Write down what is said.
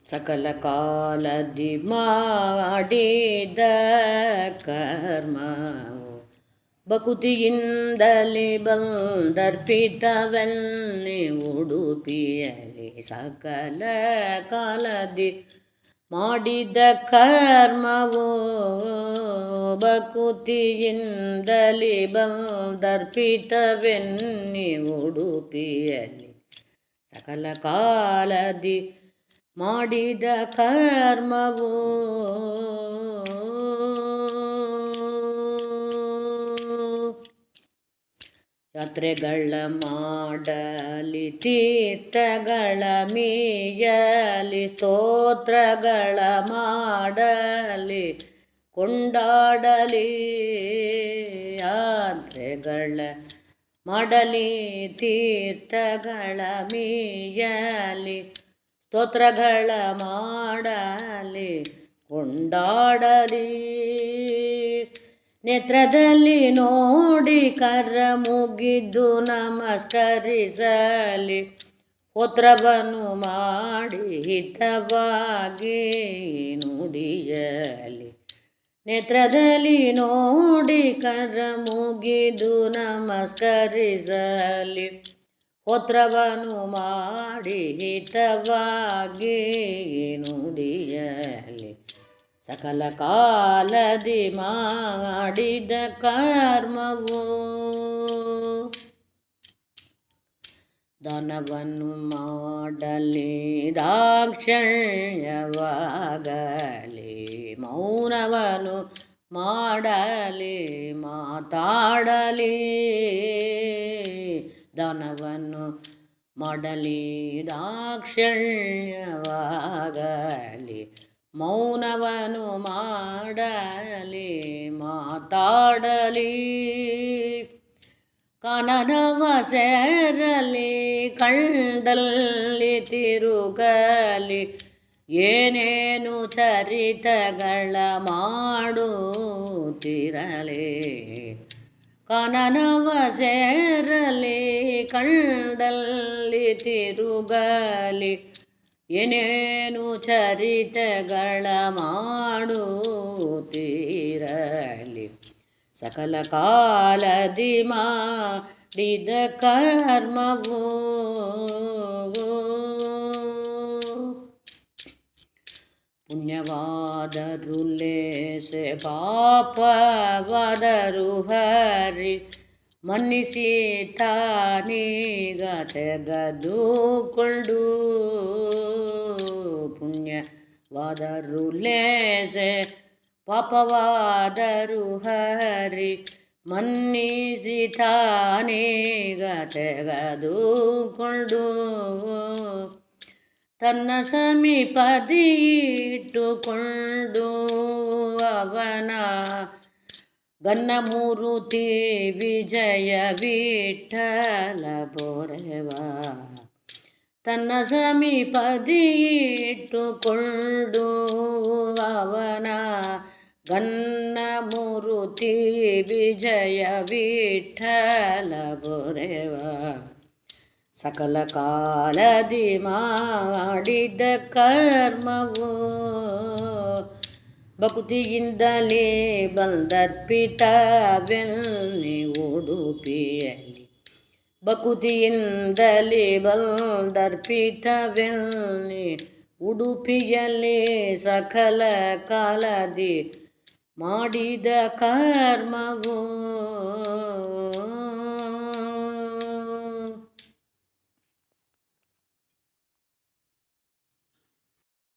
ಸಕಲ ಕಾಲದಿ ಮಾಡಿದ ಕರ್ಮವು ಬಕುತಿಯಿಂದಲೇ ಬಂದರ್ಪಿತವೆನ್ನಿ ಉಡುಪಿಯಲಿ. ಸಕಲ ಕಾಲದಿ ಮಾಡಿದ ಕರ್ಮವು ಬಕುತಿಯಿಂದಲೇ ಬಂದರ್ಪಿತವೆನ್ನಿ ಉಡುಪಿಯಲಿ. ಸಕಲ ಕಾಲದಿ ಮಾಡಿದ ಕರ್ಮವು ಯಾತ್ರೆಗಳ ಮಾಡಲಿ, ತೀರ್ಥಗಳ ಮೀಯಲಿ, ಸ್ತೋತ್ರಗಳ ಮಾಡಲಿ, ಕೊಂಡಾಡಲಿ. ಯಾತ್ರೆಗಳ ಮಾಡಲಿ, ತೀರ್ಥಗಳ ಮೀಯಲಿ, ಸ್ತೋತ್ರಗಳ ಮಾಡಲಿ, ಕೊಂಡಾಡಲಿ. ನೇತ್ರದಲ್ಲಿ ನೋಡಿ ಕರ ಮುಗಿದು ನಮಸ್ಕರಿಸಲಿ, ಹೋತ್ರವನ್ನು ಮಾಡಿ ಹಿತವಾಗಿ ನುಡಿಯಲಿ. ನೇತ್ರದಲ್ಲಿ ನೋಡಿ ಕರ ಮುಗಿದು ನಮಸ್ಕರಿಸಲಿ, ಹೋತ್ರವನ್ನು ಮಾಡಿ ಹಿತವಾಗಿ ನುಡಿಯಲಿ. ಸಕಲ ಕಾಲದಿ ಮಾಡಿದ ಕರ್ಮವು ದಾನವನ್ನು ಮಾಡಲಿ, ದಾಕ್ಷಿಣ್ಯವಾಗಲಿ, ಮೌನವನ್ನು ಮಾಡಲಿ, ಮಾತಾಡಲಿ. ದಾನವನ್ನು ಮಾಡಲಿ, ದಾಕ್ಷಿಣ್ಯವಾಗಲಿ, ಮೌನವನ್ನು ಮಾಡಲಿ, ಮಾತಾಡಲಿ. ಕಾನನವ ಸೇರಲಿ, ಕಂಡಲ್ಲಿ ತಿರುಗಲಿ, ಏನೇನು ಚರಿತಗಳ ಮಾಡುತ್ತಿರಲಿ. ಕಾನನವ ಸೇರಲಿ, ಕಂಡಲ್ಲಿ ತಿರುಗಲಿ, ಏನೇನು ಚರಿತಗಳ ಮಾಡುತ್ತಿರಲಿ. ಸಕಲ ಕಾಲದಿ ಮಾಡಿದ ಕರ್ಮವು ಪುಣ್ಯವಾದರು ಲೇಸೆ, ಪಾಪವಾದರು ಹರಿ ಮನ್ನಿಸಿ ತಾನೀಗ ತೆಗೆದುಕೊಂಡು. ಪುಣ್ಯವಾದರು ಲೇಸೆ, ಪಾಪವಾದರು ಹರಿ ಮನ್ನಿಸಿ ತಾನೀಗ ತೆಗೆದುಕೊಂಡು. ತನ್ನ ಸಮೀಪದಿ ಇಟ್ಟುಕೊಂಡು ಅವನ ಗನ್ನ ಮೂರುತಿ ವಿಜಯ ವಿಠಲ ಪೊರೆವ. ತನ್ನ ಸಮೀಪದಿ ಇಟ್ಟುಕೊಂಡು ಅವನ ಗನ್ನ ಮೂರುತಿ ವಿಜಯ ವಿಠಲ ಪೊರೆವ. ಸಕಲ ಕಾಲದಿ ಮಾಡಿದ ಕರ್ಮವು ಭಕ್ತಿಯಿಂದಲೇ ಬಂದರ್ಪಿತವೆನ್ನಿ ಉಡುಪಿಯಲಿ. ಭಕ್ತಿಯಿಂದಲೇ ಬಂದರ್ಪಿತವೆನ್ನಿ ಉಡುಪಿಯಲ್ಲಿ. ಸಕಲ ಕಾಲದಿ ಮಾಡಿದ ಕರ್ಮವು